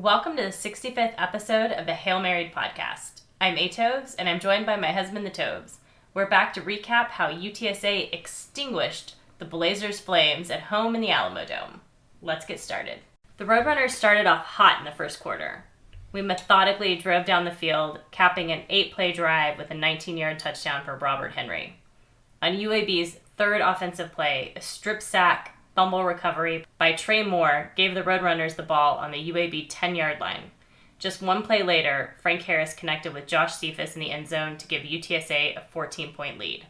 Welcome to the 65th episode of the Hail Married podcast. I'm A. Toves, and I'm joined by my husband, the Toves. We're back to recap how UTSA extinguished the Blazers' flames at home in the Alamo Dome. Let's get started. The Roadrunners started off hot in the first quarter. We methodically drove down the field, capping an 8-play drive with a 19-yard touchdown for Robert Henry. On UAB's third offensive play, a strip sack fumble recovery by Trey Moore gave the Roadrunners the ball on the UAB 10-yard line. Just one play later, Frank Harris connected with Josh Cephas in the end zone to give UTSA a 14-point lead.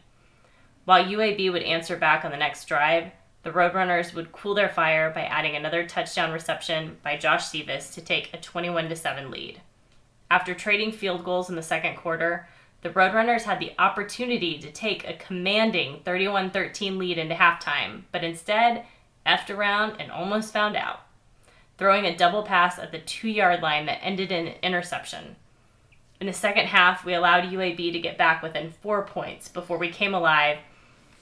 While UAB would answer back on the next drive, the Roadrunners would cool their fire by adding another touchdown reception by Josh Cephas to take a 21-7 lead. After trading field goals in the second quarter, the Roadrunners had the opportunity to take a commanding 31-13 lead into halftime, but instead effed around and almost found out, throwing a double pass at the 2-yard line that ended in an interception. In the second half, we allowed UAB to get back within 4 points before we came alive,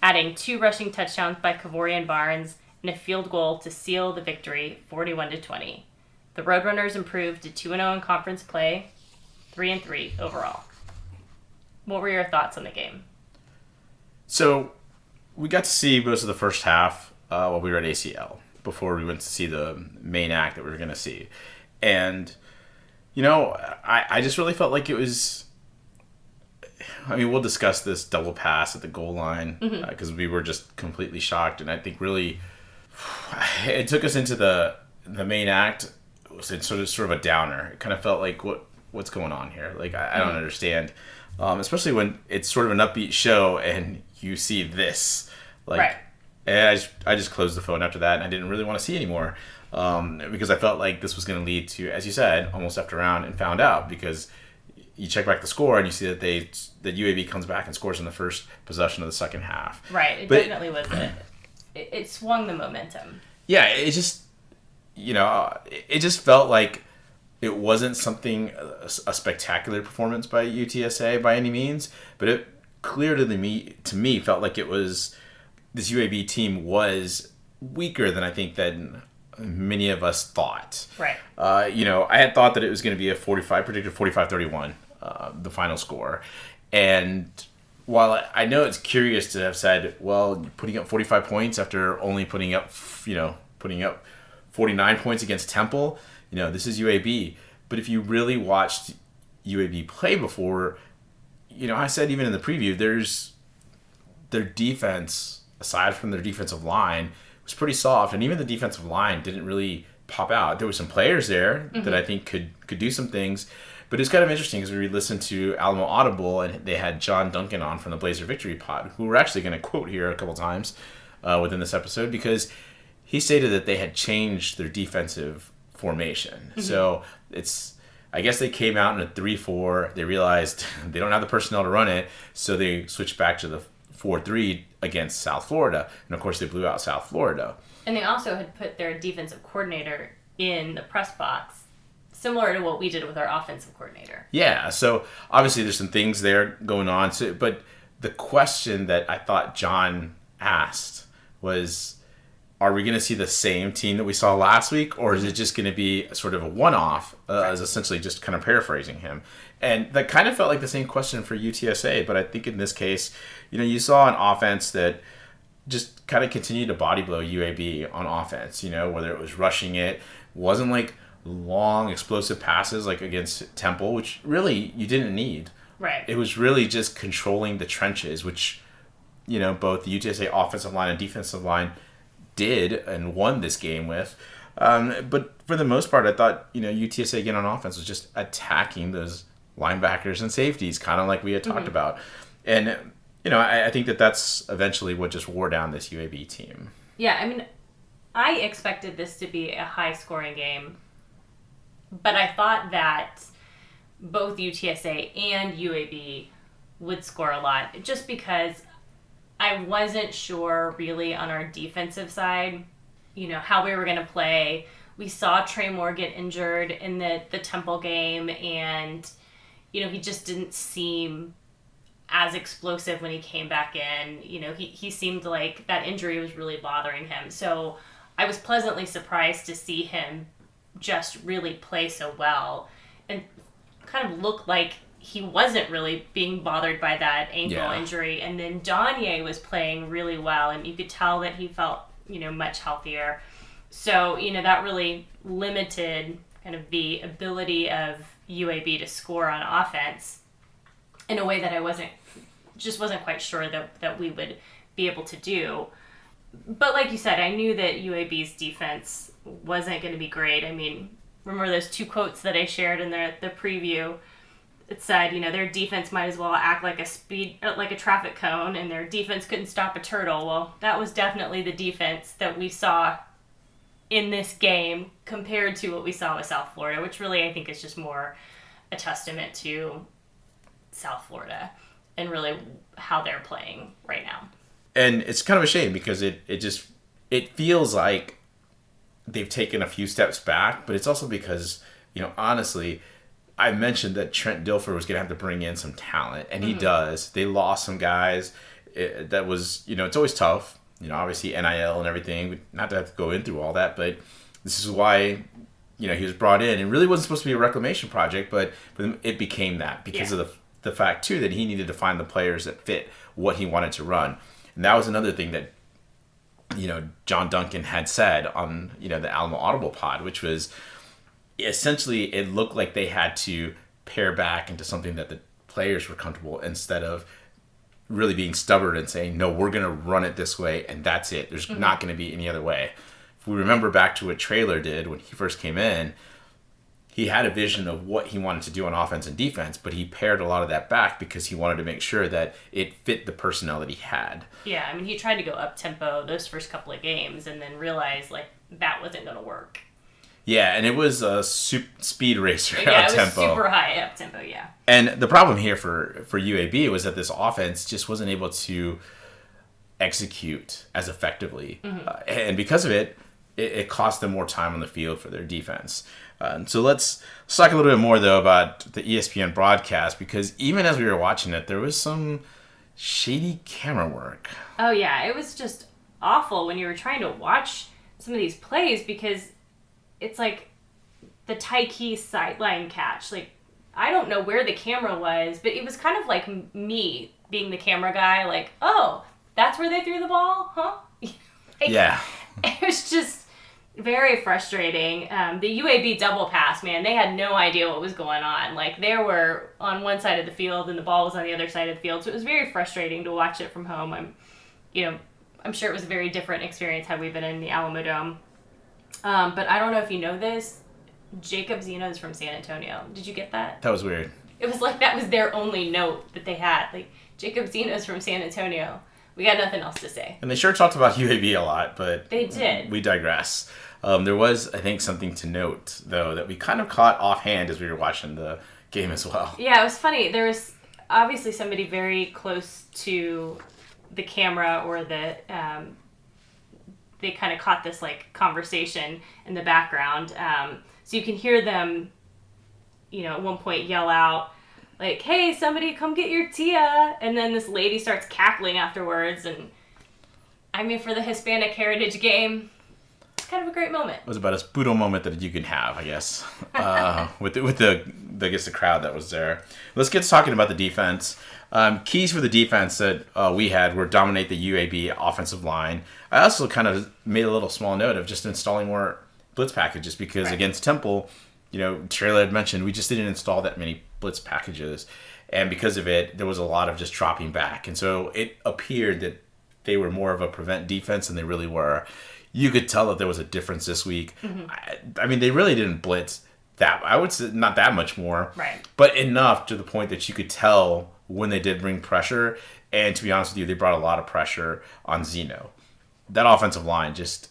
adding 2 rushing touchdowns by Kavorian Barnes and a field goal to seal the victory 41-20. The Roadrunners improved to 2-0 in conference play, 3-3 overall. What were your thoughts on the game? So, we got to see most of the first half while we were at ACL before we went to see the main act that we were going to see. And, you know, I just really felt like it was... I mean, we'll discuss this double pass at the goal line because we were just completely shocked. And I think really it took us into the main act. It was sort of a downer. It kind of felt like, what's going on here? Like, I don't understand. Especially when it's sort of an upbeat show and you see this. Like, right. And I just closed the phone after that, and I didn't really want to see anymore because I felt like this was going to lead to, as you said, almost effed around and found out because you check back the score and you see that that UAB comes back and scores in the first possession of the second half. Right. Definitely was it swung the momentum. Yeah, it just, it just felt like it wasn't a spectacular performance by UTSA by any means, but it clear to me felt like it was this UAB team was weaker than I think that many of us thought. Right. I had thought that it was going to be predicted 45-31, the final score. And while I know it's curious to have said, well, putting up 45 points after only putting up 49 points against Temple, this is UAB. But if you really watched UAB play before, I said even in the preview, their defense, aside from their defensive line, was pretty soft. And even the defensive line didn't really pop out. There were some players there that I think could do some things. But it's kind of interesting because we listened to Alamo Audible, and they had John Duncan on from the Blazer Victory Pod, who we're actually going to quote here a couple times within this episode, because he stated that they had changed their defensive formation. So I guess they came out in a 3-4. They realized they don't have the personnel to run it, so they switched back to the 4-3 against South Florida. And of course, they blew out South Florida. And they also had put their defensive coordinator in the press box, similar to what we did with our offensive coordinator. Yeah, so obviously there's some things there going on. But the question that I thought John asked was, are we going to see the same team that we saw last week, or is it just going to be sort of a one-off, as essentially just kind of paraphrasing him? And that kind of felt like the same question for UTSA, but I think in this case, you saw an offense that just kind of continued to body blow UAB on offense, whether it was rushing it, wasn't like long explosive passes like against Temple, which really you didn't need. Right. It was really just controlling the trenches, which, both the UTSA offensive line and defensive line did and won this game with. But for the most part, I thought, UTSA again on offense was just attacking those linebackers and safeties, kind of like we had talked about. And, I think that's eventually what just wore down this UAB team. Yeah, I mean, I expected this to be a high-scoring game, but I thought that both UTSA and UAB would score a lot, just because I wasn't sure really on our defensive side, how we were going to play. We saw Trey Moore get injured in the Temple game, and, he just didn't seem as explosive when he came back in. He seemed like that injury was really bothering him. So I was pleasantly surprised to see him just really play so well and kind of looked like he wasn't really being bothered by that ankle injury. And then Danye was playing really well, and you could tell that he felt, much healthier. So, that really limited kind of the ability of UAB to score on offense in a way that I wasn't quite sure that we would be able to do. But like you said, I knew that UAB's defense wasn't going to be great. I mean, remember those 2 quotes that I shared in the preview? It said, their defense might as well act like a traffic cone, and their defense couldn't stop a turtle. Well, that was definitely the defense that we saw in this game compared to what we saw with South Florida, which really I think is just more a testament to South Florida and really how they're playing right now. And it's kind of a shame because it feels like they've taken a few steps back, but it's also because, honestly, I mentioned that Trent Dilfer was going to have to bring in some talent, and he does. They lost some guys. That was, it's always tough. Obviously NIL and everything. Not to have to go in through all that, but this is why, he was brought in. It really wasn't supposed to be a reclamation project, but it became that because of the fact, too, that he needed to find the players that fit what he wanted to run. And that was another thing that, John Duncan had said on, the Alamo Audible pod, which was essentially it looked like they had to pare back into something that the players were comfortable instead of really being stubborn and saying, no, we're going to run it this way and that's it. There's not going to be any other way. If we remember back to what Traylor did when he first came in, he had a vision of what he wanted to do on offense and defense, but he pared a lot of that back because he wanted to make sure that it fit the personnel that he had. Yeah, I mean, he tried to go up-tempo those first couple of games and then realized, that wasn't going to work. Yeah, and it was a speed racer up-tempo. Yeah, it was super high up-tempo, yeah. And the problem here for UAB was that this offense just wasn't able to execute as effectively. And because of it, it cost them more time on the field for their defense. So let's talk a little bit more, though, about the ESPN broadcast, because even as we were watching it, there was some shady camera work. Oh, yeah. It was just awful when you were trying to watch some of these plays because it's like the Tyke sideline catch. I don't know where the camera was, but it was kind of like me being the camera guy, oh, that's where they threw the ball? Huh? Yeah. It was just very frustrating. The UAB double pass, man, they had no idea what was going on. They were on one side of the field and the ball was on the other side of the field. So it was very frustrating to watch it from home. I'm sure it was a very different experience had we been in the Alamo Dome. But I don't know if you know this, Jacob Zeno's from San Antonio. Did you get that? That was weird. It was that was their only note that they had. Jacob Zeno's from San Antonio. We got nothing else to say. And they sure talked about UAB a lot, but they did. We digress. There was, I think, something to note, though, that we kind of caught offhand as we were watching the game as well. Yeah, it was funny. There was obviously somebody very close to the camera or the... they kind of caught this conversation in the background. So you can hear them, at one point yell out, hey, somebody come get your tia. And then this lady starts cackling afterwards. And I mean, for the Hispanic Heritage Game, it's kind of a great moment. It was about a Spudo moment that you can have, I guess, with the crowd that was there. Let's get to talking about the defense. Keys for the defense that we had were dominate the UAB offensive line. I also kind of made a little small note of just installing more blitz packages because against Temple, Traylor had mentioned we just didn't install that many blitz packages. And because of it, there was a lot of just dropping back. And so it appeared that they were more of a prevent defense than they really were. You could tell that there was a difference this week. I mean, they really didn't blitz that. I would say not that much more. Right. But enough to the point that you could tell when they did bring pressure. And to be honest with you, they brought a lot of pressure on Zeno. That offensive line just...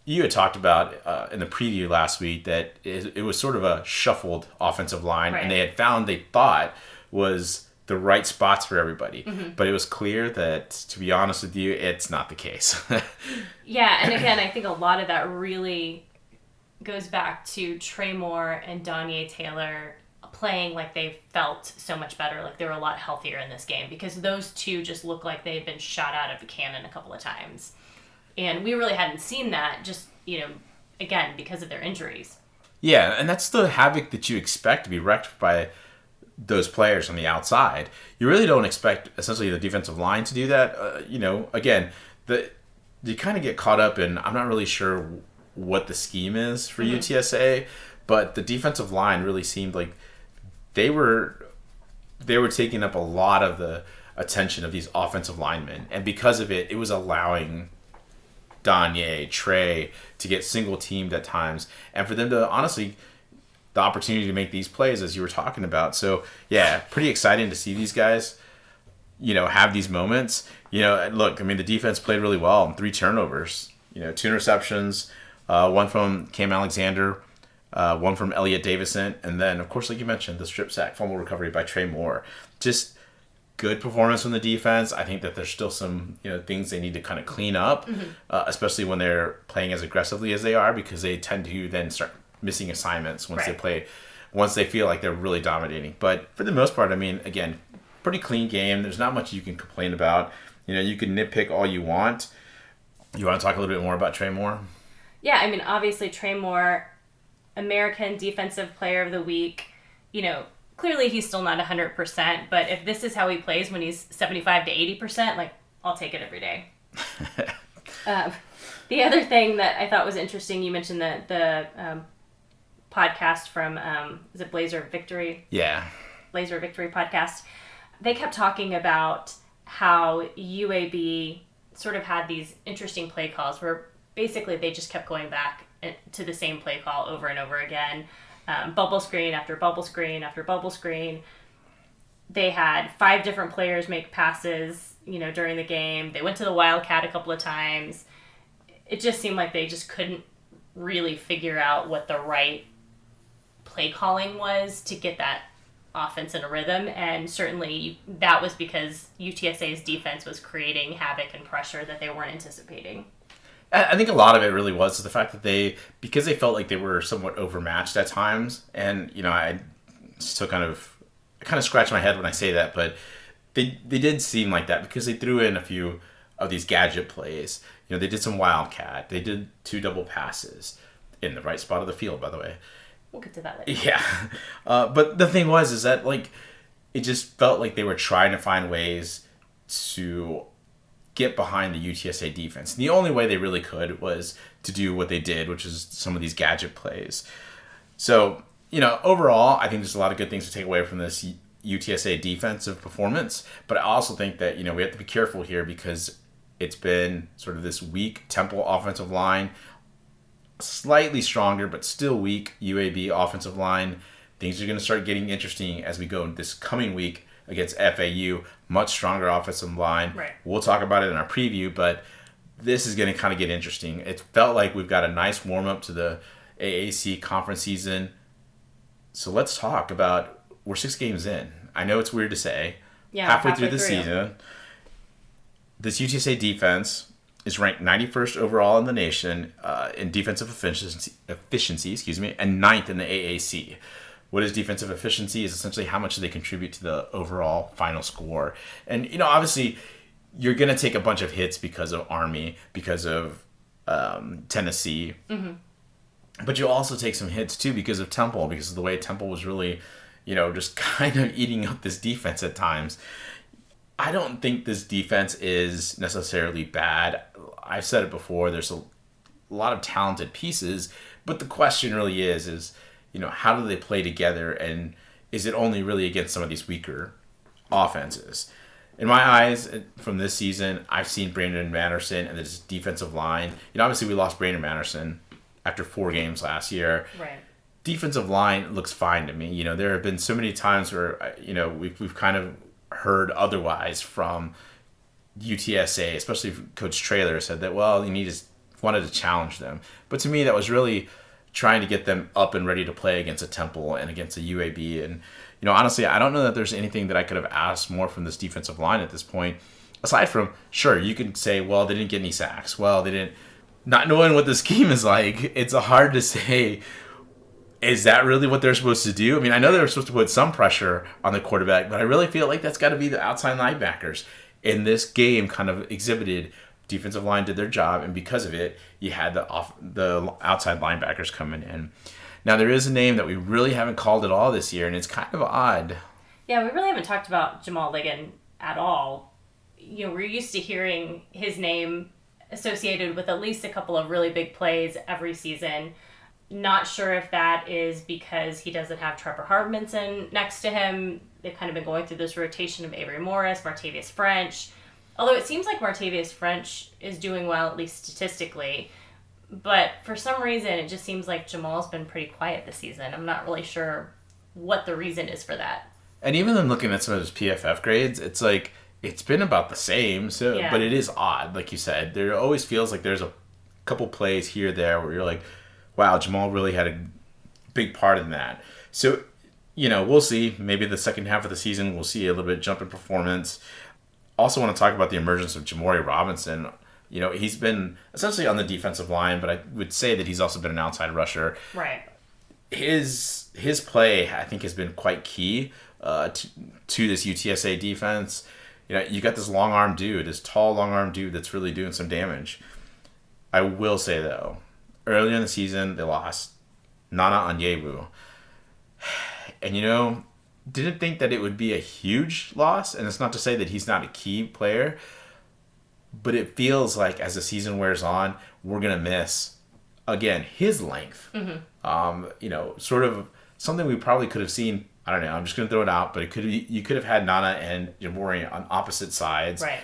You had talked about in the preview last week that it was sort of a shuffled offensive line, and they thought was the right spots for everybody. But it was clear that, to be honest with you, it's not the case. Yeah, and again, I think a lot of that really goes back to Trey Moore and Danye Taylor playing like they felt so much better, like they were a lot healthier in this game, because those two just looked like they had been shot out of a cannon a couple of times. And we really hadn't seen that, just, again, because of their injuries. Yeah, and that's the havoc that you expect to be wrecked by those players on the outside. You really don't expect essentially the defensive line to do that. Again, you kind of get caught up in, I'm not really sure what the scheme is for UTSA, but the defensive line really seemed like they were taking up a lot of the attention of these offensive linemen, and because of it, it was allowing Danye, Trey to get single teamed at times, and for them to honestly the opportunity to make these plays as you were talking about. So yeah, pretty exciting to see these guys, have these moments. Look, I mean, the defense played really well. 3 turnovers, 2 interceptions, one from Cam Alexander, one from Elliott Davison, and then of course, like you mentioned, the strip sack fumble recovery by Trey Moore. Just good performance from the defense. I think that there's still some things they need to kind of clean up, especially when they're playing as aggressively as they are, because they tend to then start missing assignments once they feel like they're really dominating. But for the most part, I mean, again, pretty clean game. There's not much you can complain about. You can nitpick all you want. You want to talk a little bit more about Trey Moore? Yeah, I mean, obviously Trey Moore, American Defensive Player of the Week. Clearly he's still not 100%, but if this is how he plays when he's 75 to 80%, like, I'll take it every day. The other thing that I thought was interesting, you mentioned the podcast from, is it Blazer Victory? Yeah. Blazer Victory podcast. They kept talking about how UAB sort of had these interesting play calls where basically they just kept going back to the same play call over and over again. Bubble screen after bubble screen after bubble screen. They had 5 different players make passes, during the game. They went to the Wildcat a couple of times. It just seemed like they just couldn't really figure out what the right play calling was to get that offense in a rhythm, and certainly that was because UTSA's defense was creating havoc and pressure that they weren't anticipating. I think a lot of it really was the fact that because they felt like they were somewhat overmatched at times, and I still kind of scratch my head when I say that, but they did seem like that because they threw in a few of these gadget plays. They did some Wildcat, they did 2 double passes in the right spot of the field, by the way. We'll get to that later. Yeah. But the thing is that, like, it just felt like they were trying to find ways to get behind the UTSA defense. And the only way they really could was to do what they did, which is some of these gadget plays. So, overall, I think there's a lot of good things to take away from this UTSA defensive performance. But I also think that, we have to be careful here because it's been sort of this weak Temple offensive line, slightly stronger, but still weak UAB offensive line. Things are going to start getting interesting as we go this coming week against FAU. Much stronger offensive line. Right. We'll talk about it in our preview, but this is going to kind of get interesting. It felt like we've got a nice warm-up to the AAC conference season. So let's talk about, we're 6 games in. I know it's weird to say. Yeah, halfway through the season. This UTSA defense is ranked 91st overall in the nation in defensive efficiency, and 9th in the AAC. What is defensive efficiency? Is essentially how much they contribute to the overall final score. And, obviously, you're going to take a bunch of hits because of Army, because of Tennessee. Mm-hmm. But you'll also take some hits, too, because of Temple, because of the way Temple was really, just kind of eating up this defense at times. I don't think this defense is necessarily bad. I've said it before, there's a lot of talented pieces, but the question really is, how do they play together, and is it only really against some of these weaker offenses? In my eyes, from this season, I've seen Brandon Manderson and this defensive line. Obviously we lost Brandon Manderson after 4 games last year. Right. Defensive line looks fine to me. There have been so many times where, we've kind of heard otherwise from UTSA, especially Coach Traylor said that, well, wanted to challenge them. But to me, that was really trying to get them up and ready to play against a Temple and against a UAB. And, honestly, I don't know that there's anything that I could have asked more from this defensive line at this point. Aside from, sure, you could say, well, they didn't get any sacks. Well, they didn't, not knowing what the scheme is like, it's hard to say, is that really what they're supposed to do? I mean, I know they're supposed to put some pressure on the quarterback, but I really feel like that's got to be the outside linebackers. In this game kind of exhibited defensive line did their job, and because of it, you had the outside linebackers coming in. Now, there is a name that we really haven't called at all this year, and it's kind of odd. Yeah, we really haven't talked about Jamal Ligon at all. We're used to hearing his name associated with at least a couple of really big plays every season. Not sure if that is because he doesn't have Trevor Harmanson next to him. They've kind of been going through this rotation of Avery Morris, Martavius French. Although it seems like Martavius French is doing well, at least statistically. But for some reason, it just seems like Jamal's been pretty quiet this season. I'm not really sure what the reason is for that. And even then looking at some of his PFF grades, it's like, it's been about the same. So, Yeah. But it is odd, like you said. There always feels like there's a couple plays here or there where you're like, wow, Jamal really had a big part in that. So, we'll see. Maybe the second half of the season, we'll see a little bit of jump in performance. Also want to talk about the emergence of Jamori Robinson. He's been essentially on the defensive line, but I would say that he's also been an outside rusher. Right. His play, I think, has been quite key to this UTSA defense. You got this long-arm dude, this tall long-arm dude that's really doing some damage. I will say, though, earlier in the season, they lost Nana Onyewu. And, didn't think that it would be a huge loss. And it's not to say that he's not a key player. But it feels like as the season wears on, we're going to miss, again, his length. Mm-hmm. Sort of something we probably could have seen. I don't know. I'm just going to throw it out. But you could have had Nana and Jamori on opposite sides. Right.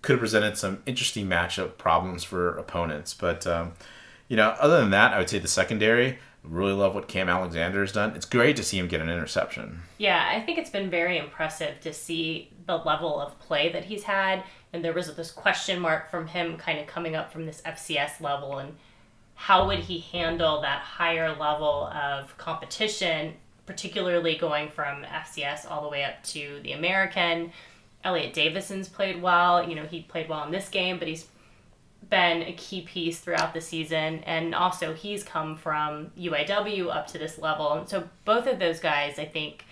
Could have presented some interesting matchup problems for opponents. But, other than that, I would say the secondary, really love what Cam Alexander has done. It's great to see him get an interception. Yeah, I think it's been very impressive to see the level of play that he's had. And there was this question mark from him kind of coming up from this FCS level. And how would he handle that higher level of competition, particularly going from FCS all the way up to the American? Elliot Davison's played well. He played well in this game, but he's been a key piece throughout the season. And also he's come from UAW up to this level. And so both of those guys, I think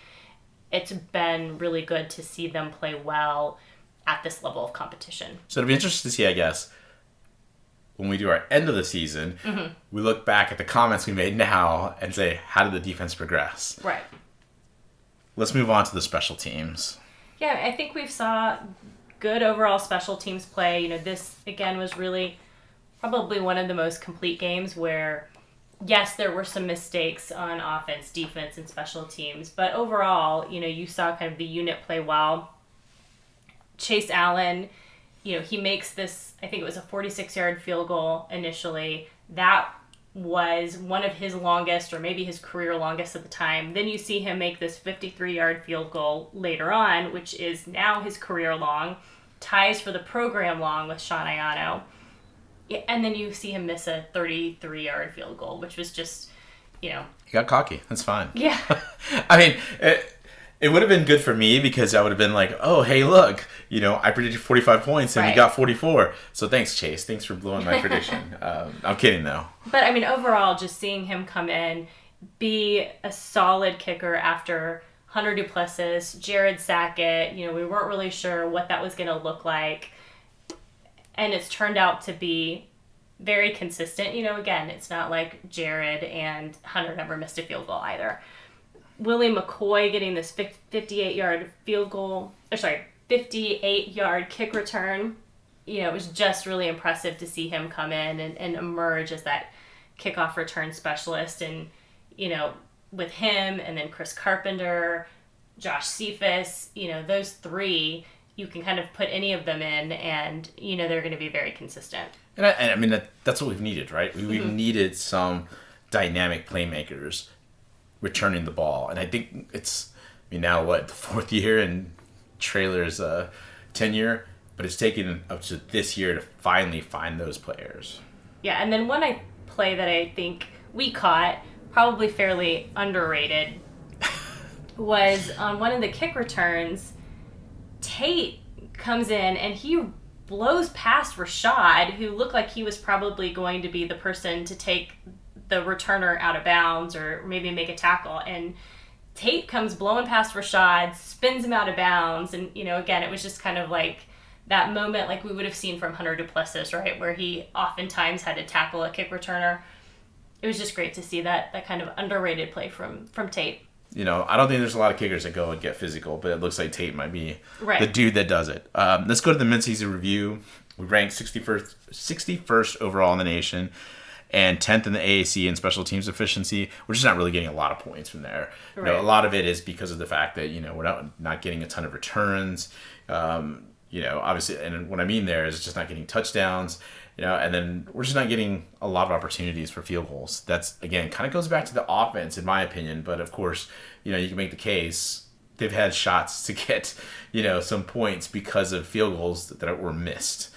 it's been really good to see them play well at this level of competition. So it'll be interesting to see, I guess, when we do our end of the season, mm-hmm. we look back at the comments we made now and say, how did the defense progress? Right. Let's move on to the special teams. Yeah, I think we've saw good overall special teams play. This, again, was really probably one of the most complete games where, yes, there were some mistakes on offense, defense, and special teams. But overall, you saw kind of the unit play well. Chase Allen, he makes this, I think it was a 46-yard field goal initially. That was one of his longest, or maybe his career longest at the time. Then you see him make this 53-yard field goal later on, which is now his career long, ties for the program long with Sean Iano. And then you see him miss a 33-yard field goal, which was just, He got cocky. That's fine. Yeah. I mean, it would have been good for me because I would have been like, oh, hey, look, I predicted 45 points and right. we got 44. So thanks, Chase. Thanks for blowing my prediction. I'm kidding, though. But, overall, just seeing him come in, be a solid kicker after Hunter Duplessis, Jared Sackett, we weren't really sure what that was going to look like. And it's turned out to be very consistent. Again, it's not like Jared and Hunter never missed a field goal either. Willie McCoy getting this 58-yard 58-yard kick return. It was just really impressive to see him come in and emerge as that kickoff return specialist. And, with him and then Chris Carpenter, Josh Cephas, those three, you can kind of put any of them in and, they're going to be very consistent. And I mean, that's what we've needed, right? We've mm-hmm. needed some dynamic playmakers returning the ball. And I think it's, now the fourth year in Traylor's tenure, but it's taken up to this year to finally find those players. Yeah, and then one play that I think we caught, probably fairly underrated, was on one of the kick returns, Tate comes in and he blows past Rashad, who looked like he was probably going to be the person to take the returner out of bounds or maybe make a tackle. And Tate comes blowing past Rashad, spins him out of bounds. And, again, it was just kind of like that moment like we would have seen from Hunter Duplessis, right, where he oftentimes had to tackle a kick returner. it was just great to see that kind of underrated play from Tate. You know, I don't think there's a lot of kickers that go and get physical, but it looks like Tate might be Right. the dude that does it. Let's go to the midseason review. We ranked 61st overall in the nation and 10th in the AAC in special teams efficiency. We're just not really getting a lot of points from there. You know, Right. a lot of it is because of the fact that, you know, we're not getting a ton of returns. You know, obviously, and what I mean there is just not getting touchdowns. You know, and then we're just not getting a lot of opportunities for field goals. That's, again, kind of goes back to the offense, in my opinion. But, of course, you know, you can make the case they've had shots to get, you know, some points because of field goals that were missed.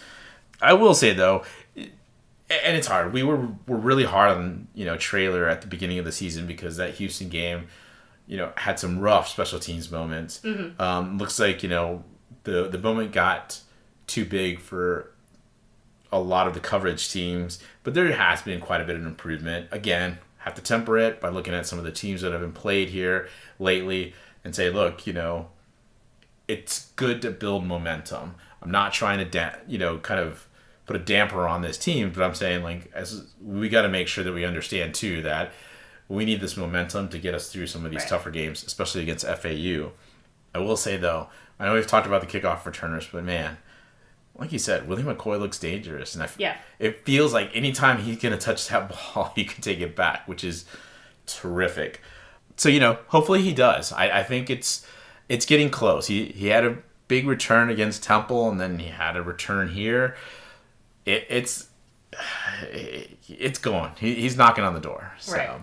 I will say, though, and it's hard. We're really hard on, you know, Traylor at the beginning of the season because that Houston game, you know, had some rough special teams moments. Looks like, you know, the moment got too big for a lot of the coverage teams, but there has been quite a bit of improvement. Again, have to temper it by looking at some of the teams that have been played here lately and say, look, you know, it's good to build momentum. I'm not trying to, you know, kind of put a damper on this team, but I'm saying, like, as we got to make sure that we understand too that we need this momentum to get us through some of these tougher games, especially against FAU. I will say though, I know we've talked about the kickoff returners, but man, like you said, Willie McCoy looks dangerous, and it feels like anytime he's gonna touch that ball, he can take it back, which is terrific. So, you know, hopefully he does. I think it's getting close. He had a big return against Temple, and then he had a return here. It's going. He's knocking on the door. So. Right.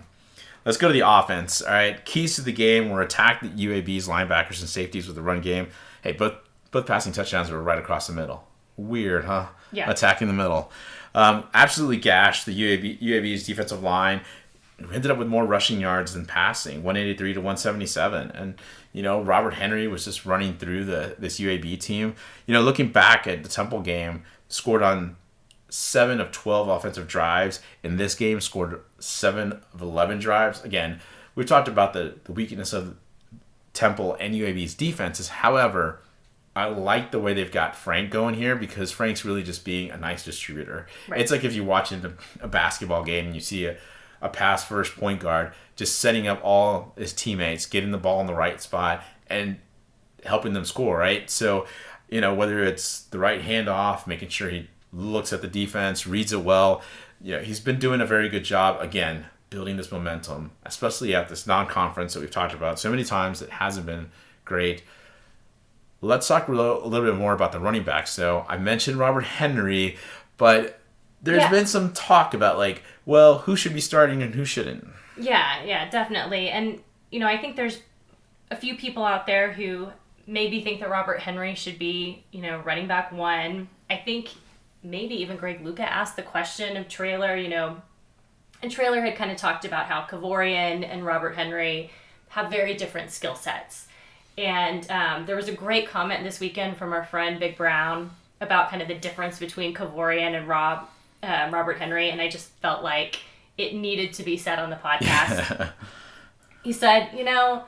Let's go to the offense. All right, keys to the game were attack the UAB's linebackers and safeties with the run game. Hey, both passing touchdowns were right across the middle. Weird, huh? Yeah. Attacking the middle. Absolutely gashed the UAB's defensive line. We ended up with more rushing yards than passing, 183 to 177. And, you know, Robert Henry was just running through this UAB team. You know, looking back at the Temple game, scored on 7 of 12 offensive drives. In this game, scored 7 of 11 drives. Again, we've talked about the weakness of Temple and UAB's defenses. However, I like the way they've got Frank going here because Frank's really just being a nice distributor. Right. It's like if you watch a basketball game and you see a pass first point guard just setting up all his teammates, getting the ball in the right spot and helping them score, right? So, you know, whether it's the right handoff, making sure he looks at the defense, reads it well, you know, he's been doing a very good job, again, building this momentum, especially at this non-conference that we've talked about so many times that hasn't been great. Let's talk a little bit more about the running backs. So I mentioned Robert Henry, but there's been some talk about, like, well, who should be starting and who shouldn't. Yeah, definitely. And, you know, I think there's a few people out there who maybe think that Robert Henry should be, you know, running back one. I think maybe even Greg Luca asked the question of Traylor, you know, and Traylor had kind of talked about how Kavorian and Robert Henry have very different skill sets. And there was a great comment this weekend from our friend Big Brown about kind of the difference between Kavorian and Robert Henry, and I just felt like it needed to be said on the podcast. He said, you know,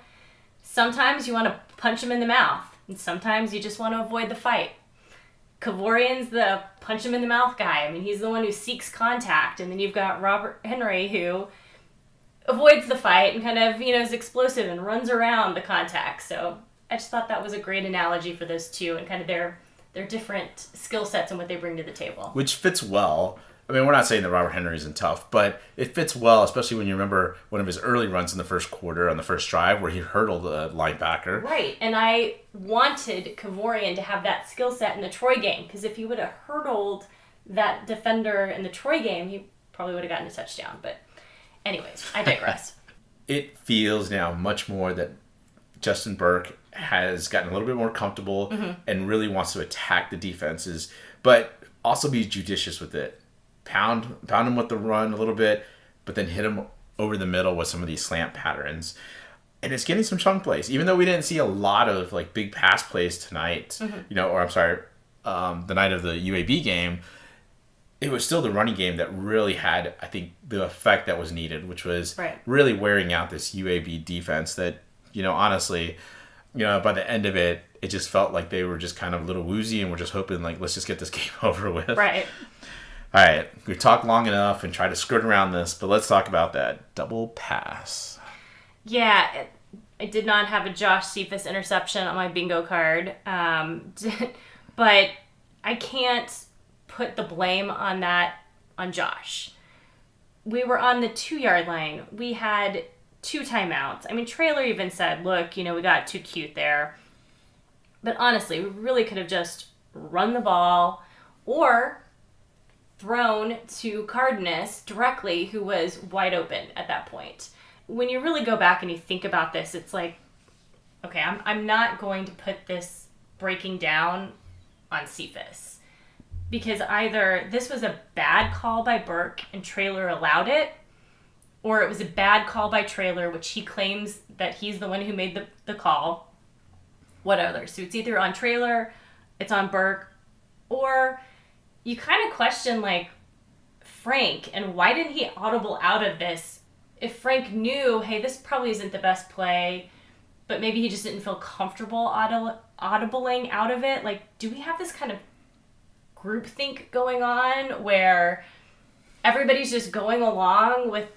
sometimes you want to punch him in the mouth, and sometimes you just want to avoid the fight. Kavorian's the punch him in the mouth guy. I mean, he's the one who seeks contact, and then you've got Robert Henry who avoids the fight and kind of, you know, is explosive and runs around the contact. So I just thought that was a great analogy for those two and kind of their different skill sets and what they bring to the table. Which fits well. I mean, we're not saying that Robert Henry isn't tough, but it fits well, especially when you remember one of his early runs in the first quarter on the first drive where he hurdled a linebacker. Right, and I wanted Kavorian to have that skill set in the Troy game, because if he would have hurdled that defender in the Troy game, he probably would have gotten a touchdown. But anyways, I digress. It feels now much more that Justin Burke has gotten a little bit more comfortable and really wants to attack the defenses, but also be judicious with it. Pound him with the run a little bit, but then hit him over the middle with some of these slant patterns. And it's getting some chunk plays. Even though we didn't see a lot of like big pass plays tonight, you know, or I'm sorry, the night of the UAB game, it was still the running game that really had, I think, the effect that was needed, which was really wearing out this UAB defense that, you know, honestly, you know, by the end of it, it just felt like they were just kind of a little woozy and we're just hoping, like, let's just get this game over with. Right. All right, we talked long enough and tried to skirt around this, but let's talk about that double pass. Yeah, I did not have a Josh Cephas interception on my bingo card, but I can't put the blame on that on Josh. We were on the 2-yard line. We had 2 timeouts. I mean, Traylor even said, look, we got too cute there. But honestly, we really could have just run the ball or thrown to Cardenas directly, who was wide open at that point. When you really go back and you think about this, it's like, okay, I'm not going to put this breaking down on Cephas. Because either this was a bad call by Burke and Traylor allowed it, or it was a bad call by Traylor, which he claims that he's the one who made the call. Whatever. So it's either on Traylor, it's on Burke, or you kind of question, like, Frank, and why didn't he audible out of this? If Frank knew, hey, this probably isn't the best play, but maybe he just didn't feel comfortable audibling out of it. Like, do we have this kind of groupthink going on where everybody's just going along with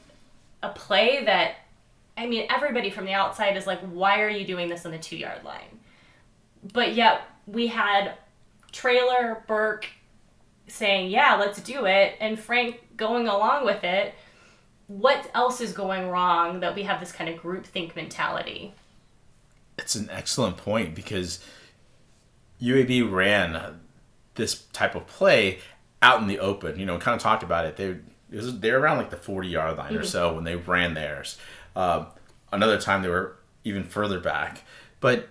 a play that, I mean, everybody from the outside is like, why are you doing this on the 2-yard line? But yet we had Traylor, Burke saying, yeah, let's do it, and Frank going along with it. What else is going wrong that we have this kind of groupthink mentality? It's an excellent point because UAB ran this type of play out in the open. Kind of talked about it. They're around like the 40-yard line or so when they ran theirs. Another time they were even further back. But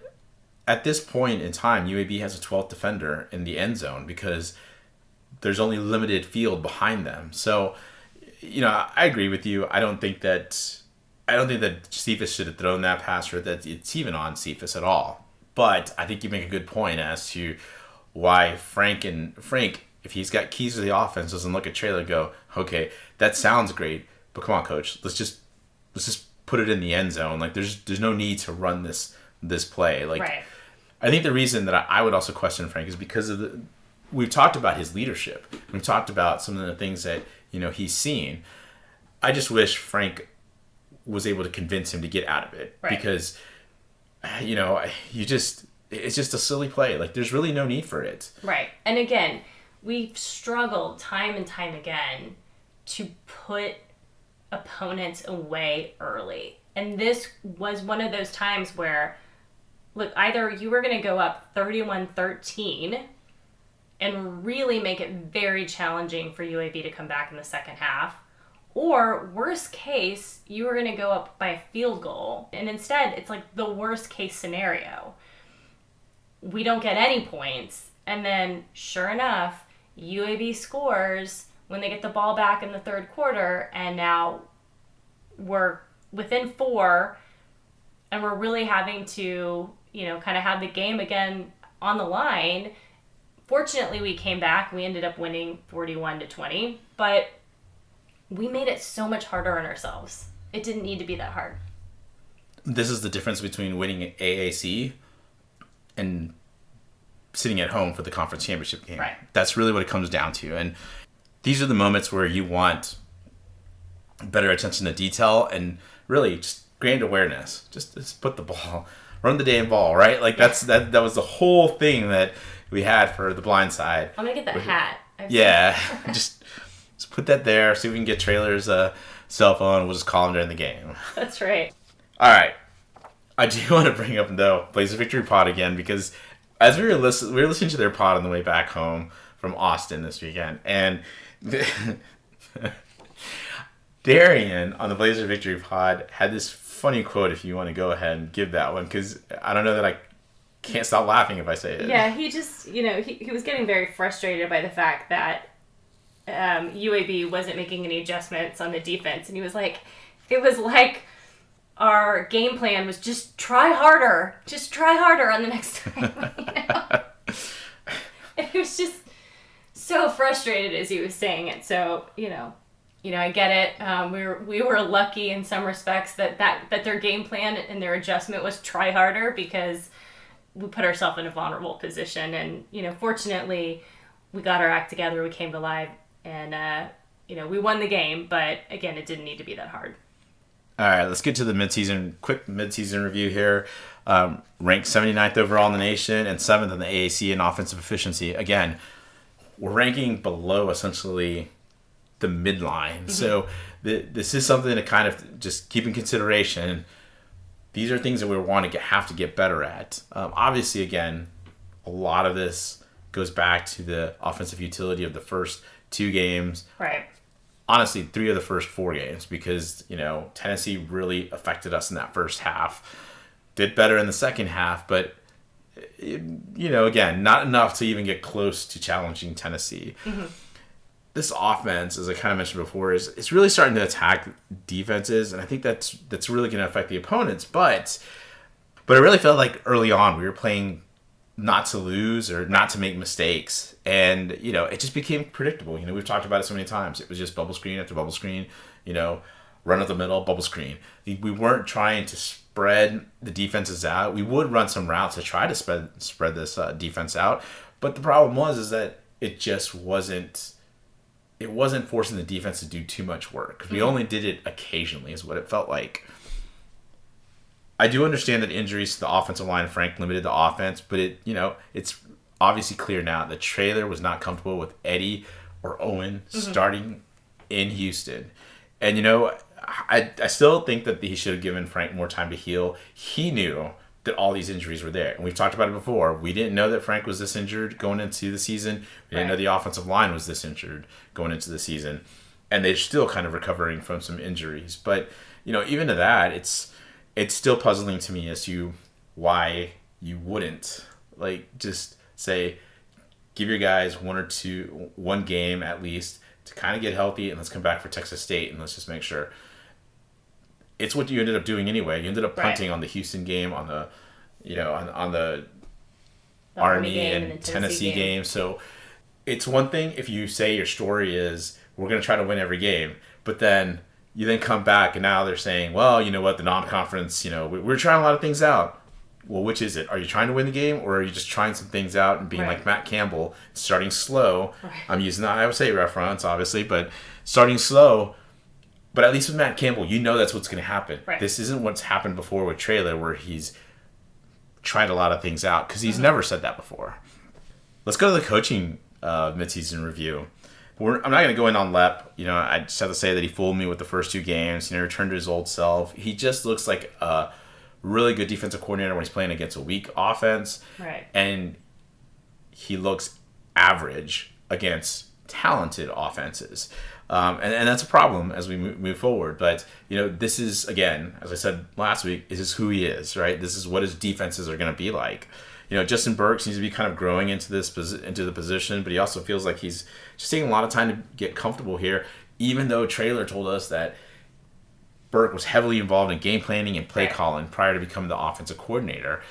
at this point in time, UAB has a 12th defender in the end zone because there's only limited field behind them. So, I agree with you. I don't think that Cephas should have thrown that pass or that it's even on Cephas at all. But I think you make a good point as to why Frank, if he's got keys to the offense, doesn't look at Traylor and go, okay, that sounds great, but come on, coach, let's just put it in the end zone. Like there's no need to run this play. Like, right. I think the reason that I would also question Frank is because of we've talked about his leadership. We've talked about some of the things that he's seen. I just wish Frank was able to convince him to get out of it, right. Because it's just a silly play. Like there's really no need for it. Right. And again, we've struggled time and time again to put opponents away early. And this was one of those times where, look, either you were going to go up 31-13 and really make it very challenging for UAB to come back in the second half, or worst case, you were going to go up by a field goal. And instead, it's like the worst case scenario. We don't get any points. And then, sure enough, UAB scores when they get the ball back in the third quarter. And now we're within 4. And we're really having to, kind of have the game again on the line. Fortunately, we came back. We ended up winning 41-20. But we made it so much harder on ourselves. It didn't need to be that hard. This is the difference between winning AAC and sitting at home for the conference championship game. Right. That's really what it comes down to. And these are the moments where you want better attention to detail and really just grand awareness. Just put the ball, run the damn ball, right? Like that was the whole thing that we had for the blind side. I'm gonna get that hat. Yeah, just put that there. See if we can get Traylor's cell phone. We'll just call him during the game. That's right. All right. I do want to bring up though Blazer Victory Pod again because as we were listening to their pod on the way back home from Austin this weekend, and Darian on the Blazer Victory Pod had this funny quote. If you want to go ahead and give that one, because I don't know that I can't stop laughing if I say it. Yeah, he just he was getting very frustrated by the fact that UAB wasn't making any adjustments on the defense, and he was like, it was like our game plan was just try harder on the next time. And he was just so frustrated as he was saying it. So I get it. We were lucky in some respects that their game plan and their adjustment was try harder because we put ourselves in a vulnerable position, and fortunately we got our act together. We came to life And, we won the game, but again, it didn't need to be that hard. All right, let's get to the quick mid-season review here. Ranked 79th overall in the nation and 7th in the AAC in offensive efficiency. Again, we're ranking below essentially the midline. Mm-hmm. So this is something to kind of just keep in consideration. These are things that we have to get better at. Obviously, again, a lot of this goes back to the offensive utility of the first 2 games. Right. Honestly, 3 of the first 4 games because, Tennessee really affected us in that first half. Did better in the second half, but, again, not enough to even get close to challenging Tennessee. Mm-hmm. This offense, as I kind of mentioned before, is really starting to attack defenses, and I think that's really going to affect the opponents. But I really felt like early on we were playing not to lose or not to make mistakes, and it just became predictable. We've talked about it so many times. It was just bubble screen after bubble screen. Run up the middle, bubble screen. We weren't trying to spread the defenses out. We would run some routes to try to spread this defense out, but the problem was that it just wasn't. It wasn't forcing the defense to do too much work because we only did it occasionally, is what it felt like. I do understand that injuries to the offensive line and Frank limited the offense, but it's obviously clear now that Traylor was not comfortable with Eddie or Owen starting in Houston. And I still think that he should have given Frank more time to heal. He knew that all these injuries were there. And we've talked about it before. We didn't know that Frank was this injured going into the season. We didn't know the offensive line was this injured going into the season. And they're still kind of recovering from some injuries. But, even to that, it's still puzzling to me as to why you wouldn't just say, give your guys one game at least to kind of get healthy, and let's come back for Texas State and let's just make sure. It's what you ended up doing anyway. You ended up punting on the Houston game, on the, on the Army and Tennessee game. So it's one thing if you say your story is we're going to try to win every game, but then you then come back and now they're saying, well, you know what, the non-conference, we're trying a lot of things out. Well, which is it? Are you trying to win the game, or are you just trying some things out and being like Matt Campbell, starting slow? Right. I'm using the Iowa State reference, obviously, but starting slow. But at least with Matt Campbell, that's what's going to happen. Right. This isn't what's happened before with Traylor, where he's tried a lot of things out, because he's never said that before. Let's go to the coaching midseason review. I'm not going to go in on Lep. I just have to say that he fooled me with the first 2 games. He returned to his old self. He just looks like a really good defensive coordinator when he's playing against a weak offense. Right. And he looks average against talented offenses. And that's a problem as we move forward. But, this is, again, as I said last week, this is who he is, right? This is what his defenses are going to be like. Justin Burke seems to be kind of growing into the position, but he also feels like he's just taking a lot of time to get comfortable here, even though Traylor told us that Burke was heavily involved in game planning and play calling prior to becoming the offensive coordinator.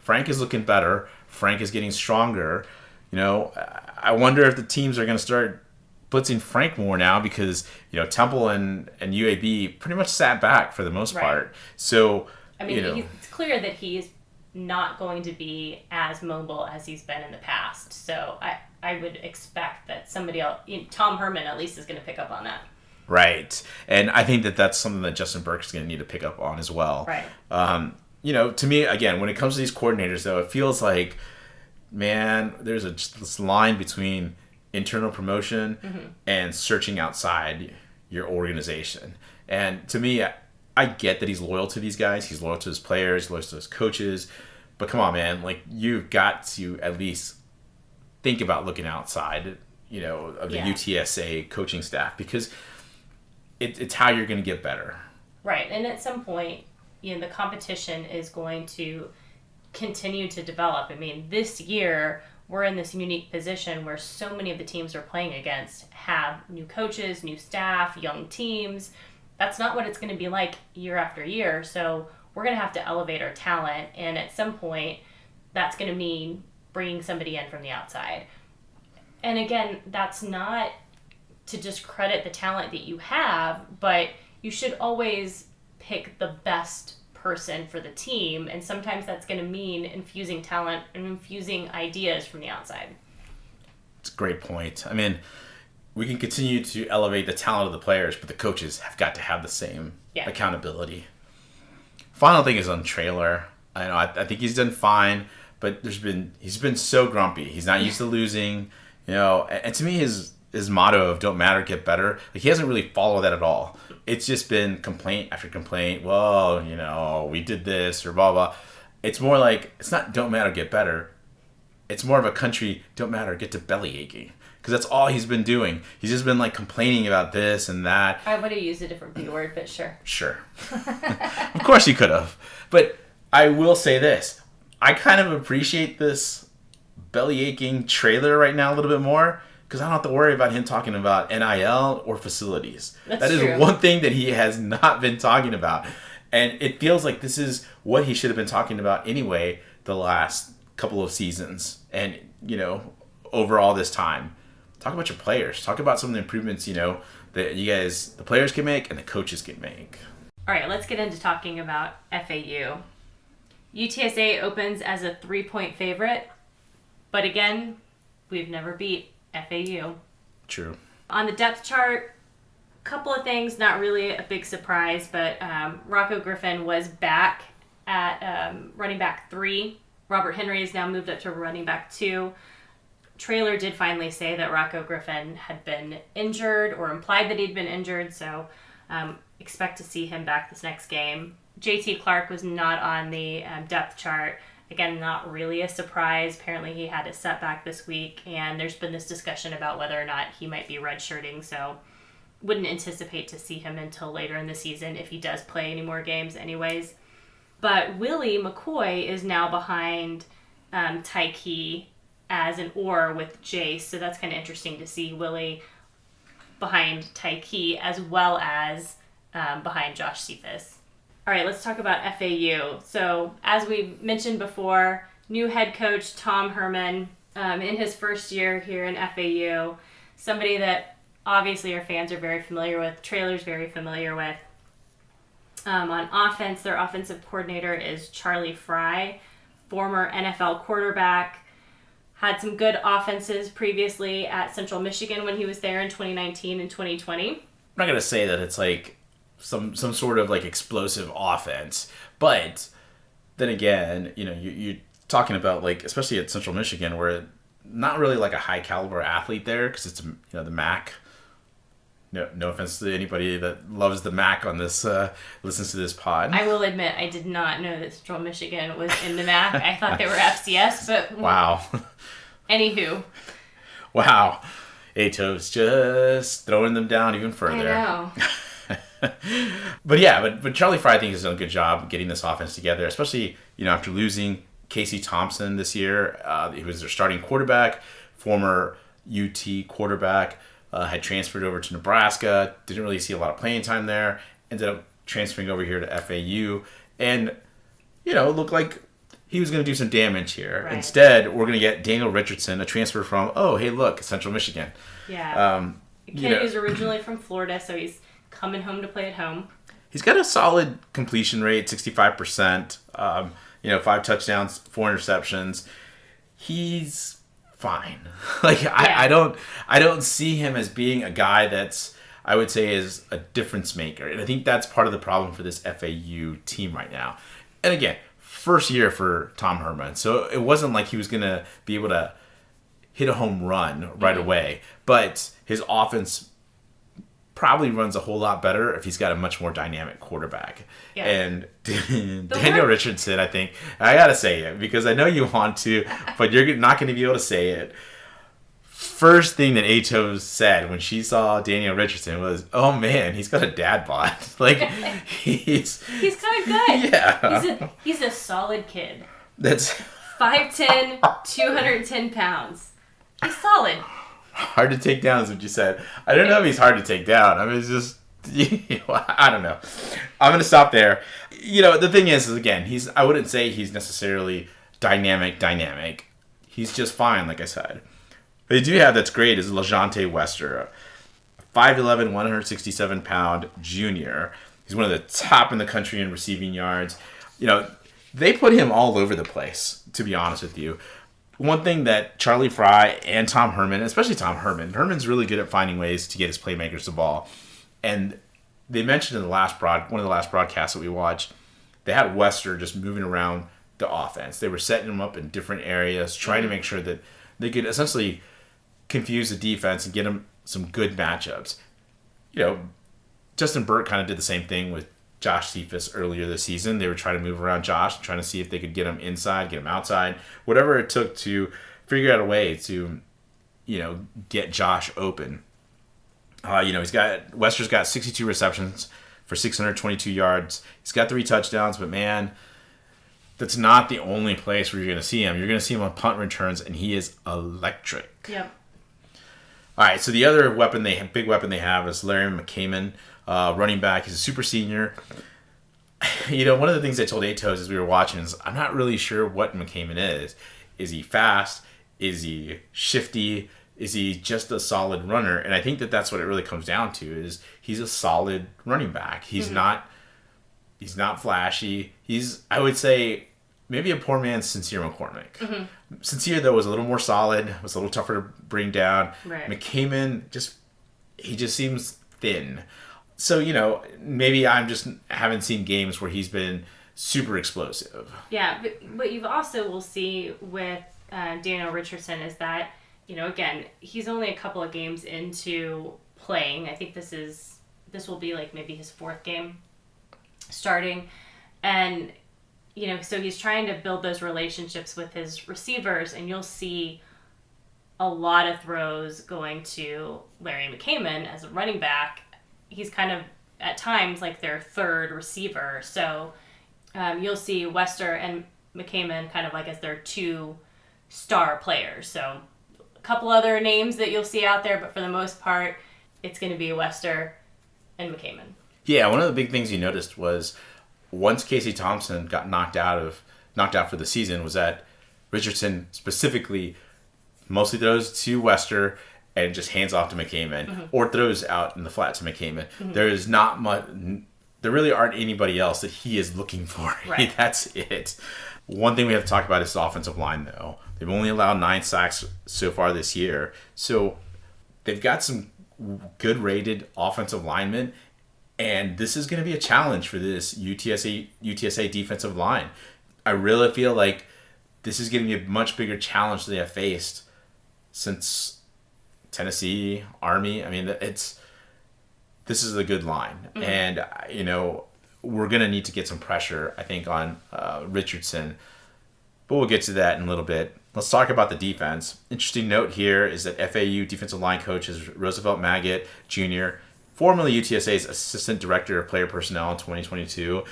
Frank is looking better. Frank is getting stronger. I wonder if the teams are going to start blitzing Frank more now because, Temple and UAB pretty much sat back for the most part. So, it's clear that he's not going to be as mobile as he's been in the past. So I would expect that somebody else, Tom Herman at least, is going to pick up on that. Right. And I think that that's something that Justin Burke is going to need to pick up on as well. Right. To me, again, when it comes to these coordinators, though, it feels like, man, there's this line between internal promotion and searching outside your organization. And to me, I get that he's loyal to these guys. He's loyal to his players, loyal to his coaches. But come on, man, you've got to at least think about looking outside, of the UTSA coaching staff, because it's how you're going to get better. Right. And at some point, the competition is going to continue to develop. This year, we're in this unique position where so many of the teams we're playing against have new coaches, new staff, young teams. That's not what it's going to be like year after year. So we're going to have to elevate our talent. And at some point, that's going to mean bringing somebody in from the outside. And again, that's not to discredit the talent that you have, but you should always pick the best person for the team. And sometimes that's going to mean infusing talent and infusing ideas from the outside. It's a great point. we can continue to elevate the talent of the players, but the coaches have got to have the same accountability. Final thing is on Traylor. I think he's done fine, but he's been so grumpy. He's not used to losing, and to me his motto of don't matter, get better, like he hasn't really followed that at all. It's just been complaint after complaint. Well, we did this or blah, blah. It's more like, it's not don't matter, get better. It's more of a country, don't matter, get to belly aching. Because that's all he's been doing. He's just been like complaining about this and that. I would have used a different B word, but sure. Sure. Of course he could have. But I will say this. I kind of appreciate this belly aching trailer right now a little bit more. Because I don't have to worry about him talking about NIL or facilities. That is true. One thing that he has not been talking about. And it feels like this is what he should have been talking about anyway the last couple of seasons. And, over all this time. Talk about your players. Talk about some of the improvements, that you guys, the players can make and the coaches can make. All right, let's get into talking about FAU. UTSA opens as a 3-point favorite. But again, we've never beat FAU. True. On the depth chart, a couple of things, not really a big surprise, but Rocco Griffin was back at running back 3. Robert Henry has now moved up to running back 2. Traylor did finally say that Rocco Griffin had been injured or implied that he'd been injured, so expect to see him back this next game. JT Clark was not on the depth chart. Again, not really a surprise. Apparently he had a setback this week, and there's been this discussion about whether or not he might be redshirting, so wouldn't anticipate to see him until later in the season if he does play any more games anyways. But Willie McCoy is now behind Tyke as an or with Jace, so that's kind of interesting to see Willie behind Tyke as well as behind Josh Cephas. All right, let's talk about FAU. So as we mentioned before, new head coach Tom Herman in his first year here in FAU, somebody that obviously our fans are very familiar with, Traylor's very familiar with. On offense, their offensive coordinator is Charlie Fry, former NFL quarterback. Had some good offenses previously at Central Michigan when he was there in 2019 and 2020. I'm not going to say that it's like some sort of like explosive offense, but then again, you're talking about like, especially at Central Michigan, where not really like a high caliber athlete there because it's the MAC. No offense to anybody that loves the MAC on this, listens to this pod. I will admit, I did not know that Central Michigan was in the MAC. I thought they were FCS, but... Wow. Anywho. Wow. Ato's just throwing them down even further. I know. But Charlie Fry, I think, has done a good job getting this offense together, especially, after losing Casey Thompson this year. He was their starting quarterback, former UT quarterback. Had transferred over to Nebraska, didn't really see a lot of playing time there, ended up transferring over here to FAU, and, it looked like he was going to do some damage here. Right. Instead, we're going to get Daniel Richardson, a transfer from, Central Michigan. Yeah. A kid who's originally from Florida, so he's coming home to play at home. He's got a solid completion rate, 65%, 5 touchdowns, 4 interceptions. He's fine. I don't see him as being a guy that's, I would say, is a difference maker. And I think that's part of the problem for this FAU team right now. And again, first year for Tom Herman. So it wasn't like he was going to be able to hit a home run right away. But his offense probably runs a whole lot better if he's got a much more dynamic quarterback. Yeah. And Daniel Richardson, I think, I got to say it because I know you want to, but you're not going to be able to say it. First thing that Ato said when she saw Daniel Richardson was, "Oh man, he's got a dad bod." He's kind of good. Yeah. He's a solid kid. That's 5'10", 210 pounds. He's solid. Hard to take down is what you said. I don't know if he's hard to take down. I mean, it's just, I don't know. I'm going to stop there. The thing is again, I wouldn't say he's necessarily dynamic. He's just fine, like I said. What they do have that's great is LaJohntay Wester, 5'11", 167-pound junior. He's one of the top in the country in receiving yards. They put him all over the place, to be honest with you. one thing that Charlie Fry and Tom Herman, especially Tom Herman, Herman's really good at finding ways to get his playmakers the ball. And they mentioned in the one of the last broadcasts that we watched, they had Wester just moving around the offense. They were setting him up in different areas, trying to make sure that they could essentially confuse the defense and get them some good matchups. You know, Justin Burt kind of did the same thing with Josh Cephas earlier this season. They were trying to move around Josh, trying to see if they could get him inside, get him outside, whatever it took to figure out a way to, get Josh open. Wester's got 62 receptions for 622 yards. He's got 3 touchdowns, but man, that's not the only place where you're going to see him. You're going to see him on punt returns, and he is electric. Yep. All right, so the other big weapon they have is Larry McCammon, running back. He's a super senior. One of the things I told Atos as we were watching is I'm not really sure what McCammon is. Is he fast? Is he shifty? Is he just a solid runner? And I think that's what it really comes down to is he's a solid running back. He's not flashy. He's, I would say, maybe a poor man's Sincere McCormick. Mm-hmm. Sincere, though, was a little more solid, was a little tougher to bring down. Right. McCammon, he just seems thin. So, maybe I'm just haven't seen games where he's been super explosive. Yeah, but you also will see with Daniel Richardson is that, again, he's only a couple of games into playing. I think this will be like maybe his 4th game starting. And, so he's trying to build those relationships with his receivers, and you'll see a lot of throws going to Larry McCammon as a running back. He's kind of, at times, like their 3rd receiver. So you'll see Wester and McCammon kind of like as their 2 star players. So a couple other names that you'll see out there, but for the most part, it's going to be Wester and McCammon. Yeah, one of the big things you noticed was once Casey Thompson got knocked out for the season was that Richardson specifically mostly throws to Wester and just hands off to McCammon, or throws out in the flat to McCammon. Mm-hmm. There is not much. There really aren't anybody else that he is looking for. Right. That's it. One thing we have to talk about is the offensive line, though. They've only allowed 9 sacks so far this year, so they've got some good rated offensive linemen. And this is going to be a challenge for this UTSA defensive line. I really feel like this is going to be a much bigger challenge they have faced since Tennessee, Army. I mean, this is a good line. Mm-hmm. And, we're going to need to get some pressure, I think, on Richardson. But we'll get to that in a little bit. Let's talk about the defense. Interesting note here is that FAU defensive line coach is Roosevelt Maggot Jr., formerly UTSA's assistant director of player personnel in 2022.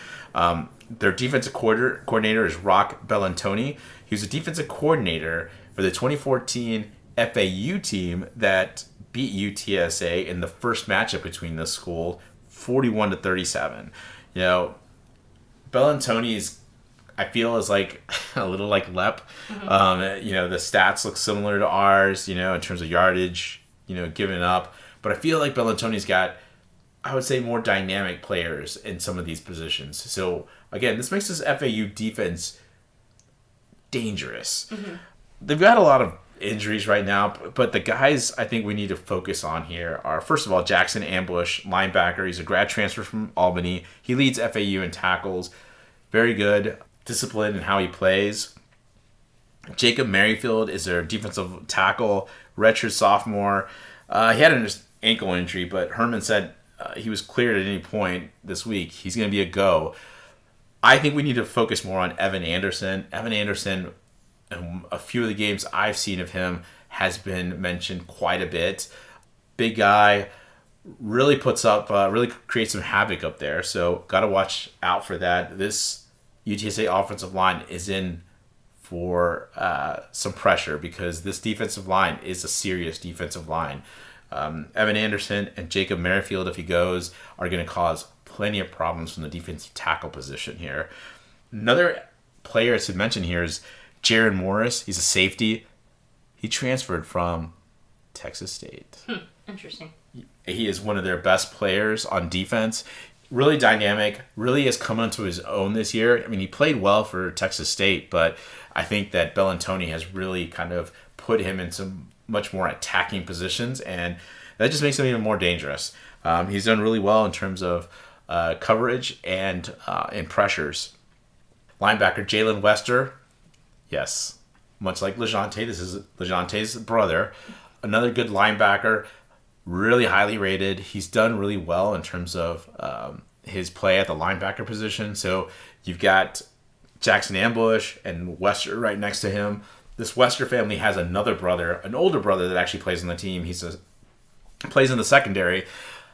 Their defensive coordinator is Rock Bellantoni. He was a defensive coordinator for the 2014 FAU team that beat UTSA in the first matchup between the school, 41-37. Bellantoni's, I feel, is like a little like Lep. Mm-hmm. The stats look similar to ours, in terms of yardage, given up. But I feel like Bellantoni's got, I would say, more dynamic players in some of these positions. So, again, this makes this FAU defense dangerous. Mm-hmm. They've got a lot of injuries right now, but the guys I think we need to focus on here are, first of all, Jackson Ambush, linebacker. He's a grad transfer from Albany. He leads FAU in tackles. Very good, disciplined in how he plays. Jacob Merrifield is their defensive tackle, redshirt sophomore. He had an ankle injury, but Herman said he was cleared at any point this week. He's going to be a go. I think we need to focus more on Evan Anderson. Evan Anderson, in a few of the games I've seen of him, has been mentioned quite a bit. Big guy, really puts up, really creates some havoc up there. So got to watch out for that. This UTSA offensive line is in for some pressure because this defensive line is a serious defensive line. Evan Anderson and Jacob Merrifield, if he goes, are going to cause plenty of problems from the defensive tackle position here. Another player to mention here is Jaron Morris. He's a safety. He transferred from Texas State. Interesting. He is one of their best players on defense. really dynamic, really has come into his own this year. I mean, he played well for Texas State, but I think that Bellantoni has really kind of put him in some much more attacking positions, and that just makes him even more dangerous. He's done really well in terms of coverage and in pressures. Linebacker Jalen Wester, yes, much like LeJounte, this is LeJounte's brother, another good linebacker, really highly rated. He's done really well in terms of his play at the linebacker position. So you've got Jackson Ambush and Wester right next to him. This Wester family has another brother, an older brother that actually plays on the team. Plays in the secondary.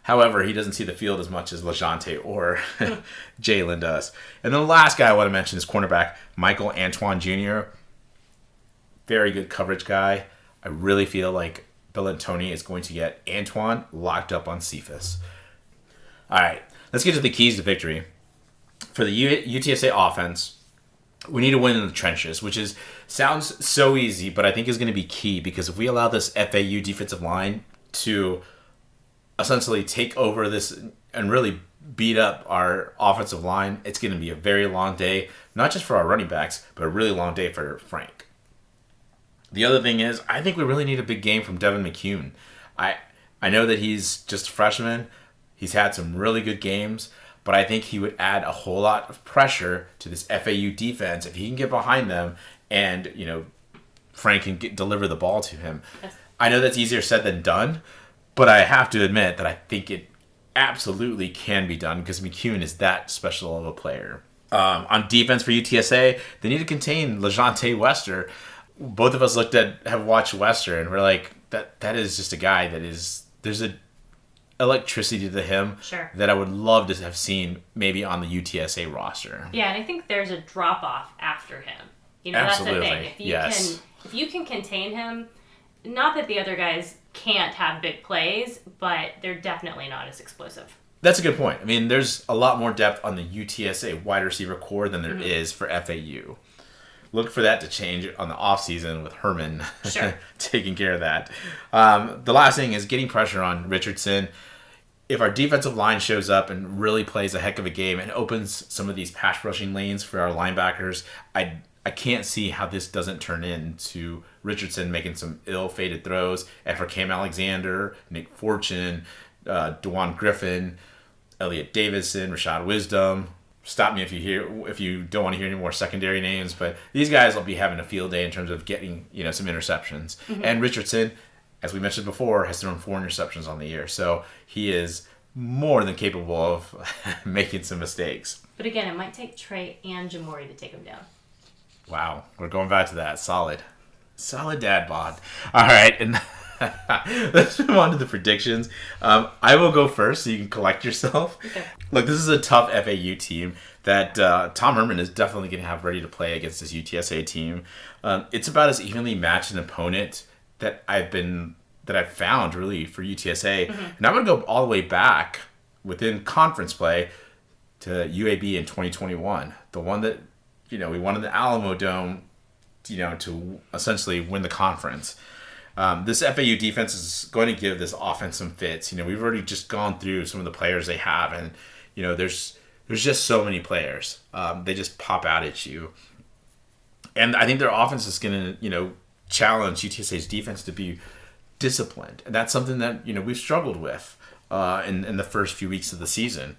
However, he doesn't see the field as much as LeJounte or Jalen does. And then the last guy I want to mention is cornerback Michael Antoine Jr. Very good coverage guy. I really feel like Bellantoni is going to get Antoine locked up on Cephas. All right, let's get to the keys to victory. For the UTSA offense, we need to win in the trenches, which sounds so easy, but I think is going to be key, because if we allow this FAU defensive line to essentially take over this and really beat up our offensive line, it's going to be a very long day, not just for our running backs, but a really long day for Frank. The other thing is, I think we really need a big game from Devin McCune. I know that he's just a freshman. He's had some really good games, but I think he would add a whole lot of pressure to this FAU defense if he can get behind them and, Frank can deliver the ball to him. I know that's easier said than done, but I have to admit that I think it absolutely can be done, because McCune is that special of a player. On defense for UTSA, they need to contain LeJounte Wester. Both of us have watched Wester, and we're like, that is just a guy there's a electricity to him that I would love to have seen maybe on the UTSA roster. Yeah, and I think there's a drop off after him. Absolutely. That's the thing. If you can contain him, not that the other guys can't have big plays, but they're definitely not as explosive. That's a good point. I mean, there's a lot more depth on the UTSA wide receiver core than there is for FAU. Look for that to change on the offseason with Herman taking care of that. The last thing is getting pressure on Richardson. If our defensive line shows up and really plays a heck of a game and opens some of these pass rushing lanes for our linebackers, I can't see how this doesn't turn into Richardson making some ill-fated throws. And for Cam Alexander, Nick Fortune, DeJuan Griffin, Elliot Davidson, Rashad Wisdom. Stop me if you don't want to hear any more secondary names, but these guys will be having a field day in terms of getting some interceptions. Mm-hmm. And Richardson, as we mentioned before, has thrown 4 interceptions on the year, so he is more than capable of making some mistakes. But again, it might take Trey and Jamori to take him down. Wow, we're going back to that. Solid dad bod. All right, and let's move on to the predictions. I will go first so you can collect yourself. Okay. Look, this is a tough FAU team that Tom Herman is definitely going to have ready to play against this UTSA team. It's about as evenly matched an opponent that I've found really for UTSA. Mm-hmm. And I'm going to go all the way back within conference play to UAB in 2021, the one that we won in the Alamo Dome, to essentially win the conference. This FAU defense is going to give this offense some fits. We've already just gone through some of the players they have, and there's just so many players. They just pop out at you, and I think their offense is going to challenge UTSA's defense to be disciplined, and that's something that we've struggled with in the first few weeks of the season.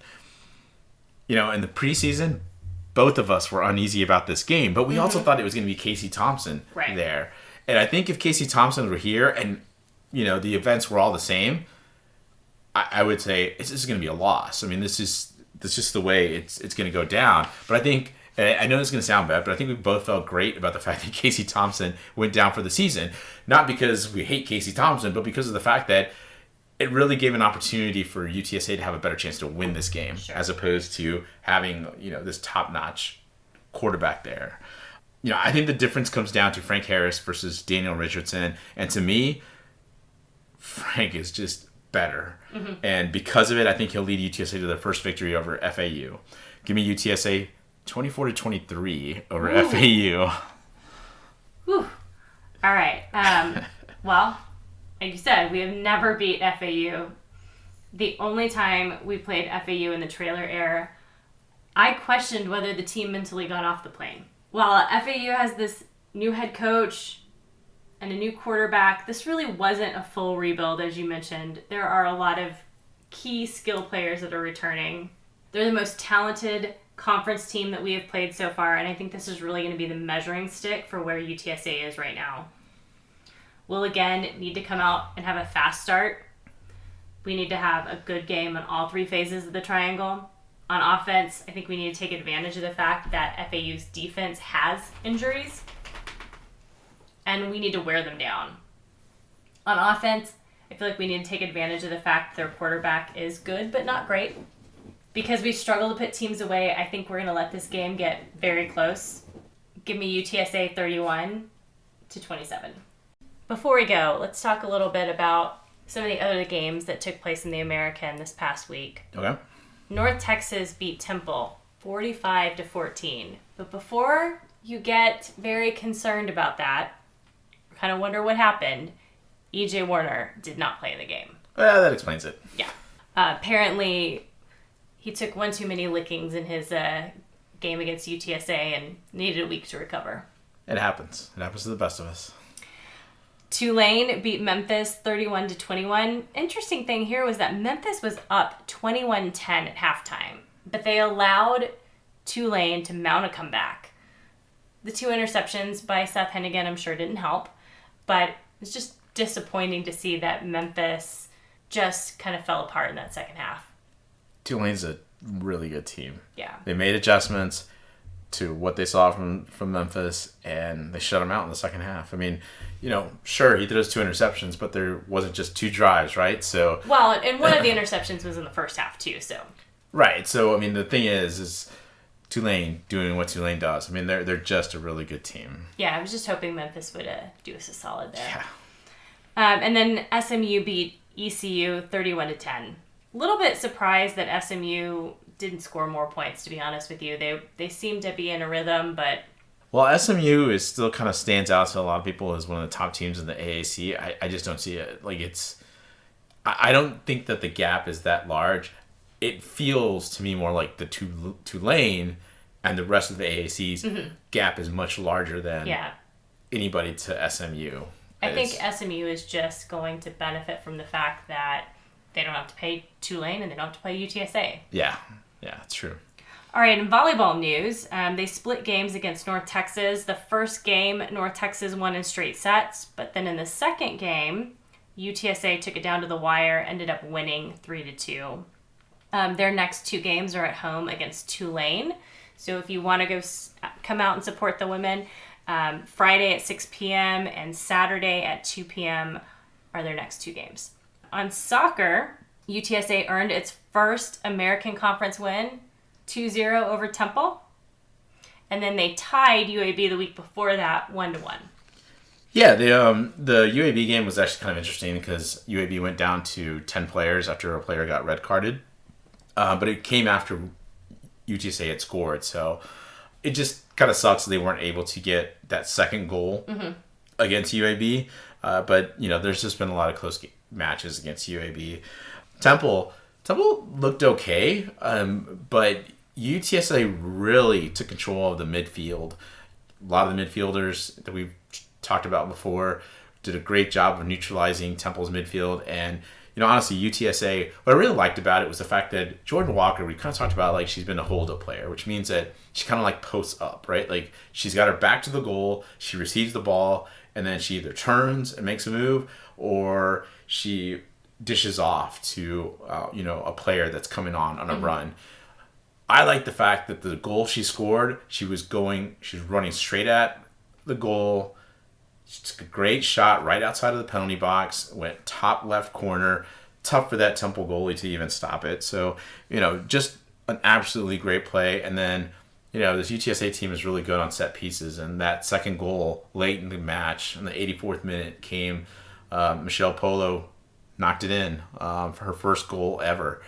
In the preseason, both of us were uneasy about this game, but we also thought it was going to be Casey Thompson there. And I think if Casey Thompson were here and, the events were all the same, I would say this is going to be a loss. I mean, that's just the way it's going to go down. But I think, I know this is going to sound bad, but I think we both felt great about the fact that Casey Thompson went down for the season. Not because we hate Casey Thompson, but because of the fact that it really gave an opportunity for UTSA to have a better chance to win this game, as opposed to having, this top-notch quarterback there. I think the difference comes down to Frank Harris versus Daniel Richardson. And to me, Frank is just better. Mm-hmm. And because of it, I think he'll lead UTSA to their first victory over FAU. Give me UTSA 24-23 over FAU. Whew. All right. Well, like you said, we have never beat FAU. The only time we played FAU in the trailer era, I questioned whether the team mentally got off the plane. While FAU has this new head coach and a new quarterback, this really wasn't a full rebuild, as you mentioned. There are a lot of key skill players that are returning. They're the most talented conference team that we have played so far, and I think this is really going to be the measuring stick for where UTSA is right now. We'll again need to come out and have a fast start. We need to have a good game on all three phases of the triangle. On offense, I think we need to take advantage of the fact that FAU's defense has injuries, and we need to wear them down. On offense, I feel like we need to take advantage of the fact that their quarterback is good but not great. Because we struggle to put teams away, I think we're going to let this game get very close. Give me UTSA 31-27. Before we go, let's talk a little bit about some of the other games that took place in the American this past week. Okay. North Texas beat Temple 45-14. But before you get very concerned about that, kind of wonder what happened, E.J. Warner did not play in the game. Well, that explains it. Yeah. Apparently, he took one too many lickings in his game against UTSA and needed a week to recover. It happens. It happens to the best of us. Tulane beat Memphis 31-21. Interesting thing here was that Memphis was up 21-10 at halftime, but they allowed Tulane to mount a comeback. The 2 interceptions by Seth Hennigan, I'm sure, didn't help, but it's just disappointing to see that Memphis just kind of fell apart in that second half. Tulane's a really good team. Yeah. They made adjustments to what they saw from Memphis, and they shut them out in the second half. I mean, sure, he threw those 2 interceptions, but there wasn't just 2 drives, right? So well, and one of the interceptions was in the first half too, so. Right. So, I mean, the thing is Tulane doing what Tulane does. I mean, they're just a really good team. Yeah, I was just hoping Memphis would do us a solid there. Yeah. And then SMU beat ECU 31-10. A little bit surprised that SMU didn't score more points, to be honest with you. They seem to be in a rhythm, but... Well, SMU is still kind of stands out to a lot of people as one of the top teams in the AAC. I just don't see it. Like, I don't think that the gap is that large. It feels to me more like the Tulane and the rest of the AAC's gap is much larger than anybody to SMU. I think SMU is just going to benefit from the fact that they don't have to pay Tulane and they don't have to play UTSA. Yeah, that's true. All right, in volleyball news, they split games against North Texas. The first game, North Texas won in straight sets, but then in the second game, UTSA took it down to the wire, ended up winning 3-2. Their next 2 games are at home against Tulane. So if you want to come out and support the women, Friday at 6 p.m. and Saturday at 2 p.m. are their next 2 games. On soccer, UTSA earned its first American Conference win, 2-0 over Temple. And then they tied UAB the week before that, 1-1. Yeah, the UAB game was actually kind of interesting because UAB went down to 10 players after a player got red carded. But it came after UTSA had scored, so it just kind of sucks that they weren't able to get that second goal against UAB. But, there's just been a lot of close matches against UAB. Temple looked okay, but UTSA really took control of the midfield. A lot of the midfielders that we've talked about before did a great job of neutralizing Temple's midfield. And, honestly, UTSA, what I really liked about it was the fact that Jordan Walker, we kind of talked about like she's been a hold-up player, which means that she kind of like posts up, right? Like she's got her back to the goal, she receives the ball, and then she either turns and makes a move or she dishes off to, a player that's coming on a run. I like the fact that the goal she scored, she was running straight at the goal. She took a great shot right outside of the penalty box, went top left corner. Tough for that Temple goalie to even stop it. So, just an absolutely great play. And then, this UTSA team is really good on set pieces. And that second goal late in the match, in the 84th minute, came. Michelle Polo knocked it in for her first goal ever.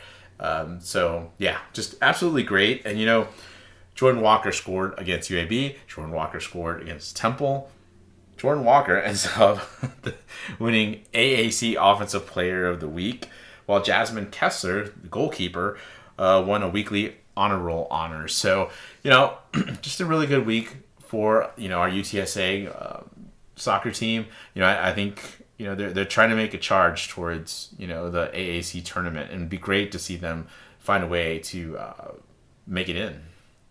So, yeah, just absolutely great. And, Jordan Walker scored against UAB. Jordan Walker scored against Temple. Jordan Walker ends up winning AAC Offensive Player of the Week while Jasmine Kessler, the goalkeeper, won a weekly honor roll honors. So, just a really good week for, our UTSA soccer team. I think, they're trying to make a charge towards, the AAC tournament, and it'd be great to see them find a way to make it in.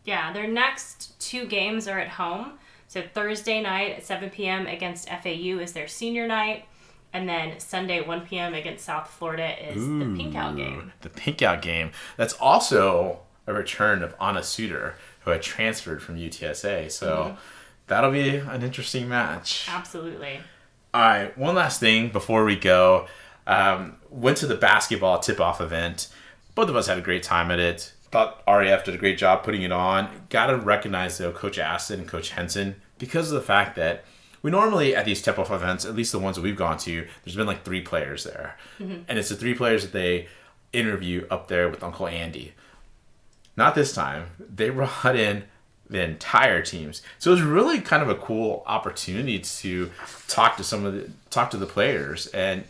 Yeah, their next 2 games are at home. So Thursday night at 7 p.m. against FAU is their senior night. And then Sunday, 1 p.m. against South Florida is the Pink Out game. The Pink Out game. That's also a return of Anna Suter, who had transferred from UTSA. So that'll be an interesting match. Absolutely. All right, one last thing before we go. Went to the basketball tip-off event. Both of us had a great time at it. Thought RAF did a great job putting it on. Got to recognize, though, Coach Aston and Coach Henson, because of the fact that we normally, at these tip-off events, at least the ones that we've gone to, there's been like 3 players there. And it's the 3 players that they interview up there with Uncle Andy. Not this time. They brought in the entire teams. So it was really kind of a cool opportunity to talk to the players. And,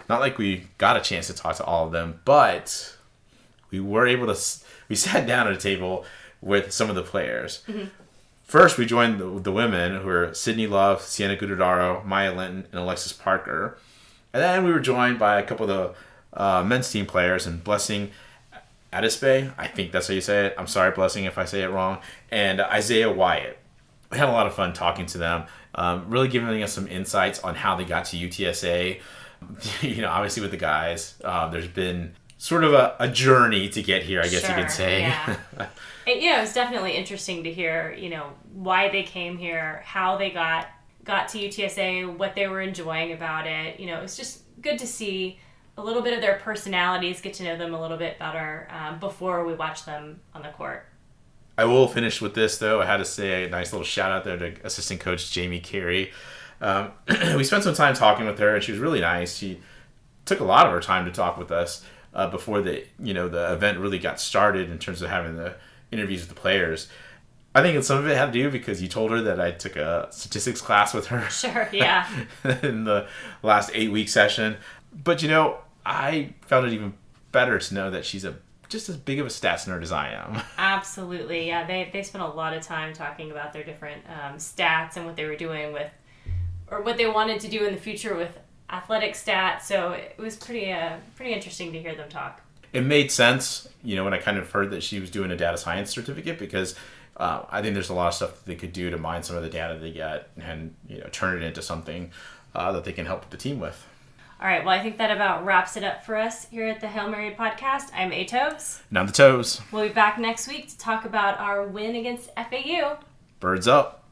not like we got a chance to talk to all of them, but we were able to, we sat down at a table with some of the players. First, we joined the women, who were Sydney Love, Sienna Gudadaro, Maya Linton, and Alexis Parker. And then we were joined by a couple of the men's team players, and Blessing Adespe, I think that's how you say it. I'm sorry, Blessing, if I say it wrong. And Isaiah Wyatt. We had a lot of fun talking to them, really giving us some insights on how they got to UTSA. Obviously with the guys, there's been sort of a journey to get here, I guess you could say. Yeah. It's definitely interesting to hear, why they came here, how they got to UTSA, what they were enjoying about it. It's just good to see a little bit of their personalities, get to know them a little bit better before we watch them on the court. I will finish with this, though. I had to say a nice little shout out there to assistant coach Jamie Carey. We spent some time talking with her, and she was really nice. She took a lot of her time to talk with us before the event really got started in terms of having the interviews with the players. I think some of it had to do because you told her that I took a statistics class with her. Sure, yeah. in the last 8-week session. But, I found it even better to know that she's just as big of a stats nerd as I am. Absolutely, yeah. They spent a lot of time talking about their different stats and what they were doing with, or what they wanted to do in the future with athletic stats. So it was pretty interesting to hear them talk. It made sense, when I kind of heard that she was doing a data science certificate, because I think there's a lot of stuff that they could do to mine some of the data they get and turn it into something that they can help the team with. All right, well, I think that about wraps it up for us here at the Hail Mary podcast. I'm Atoves. And I'm the Toes. We'll be back next week to talk about our win against FAU. Birds up.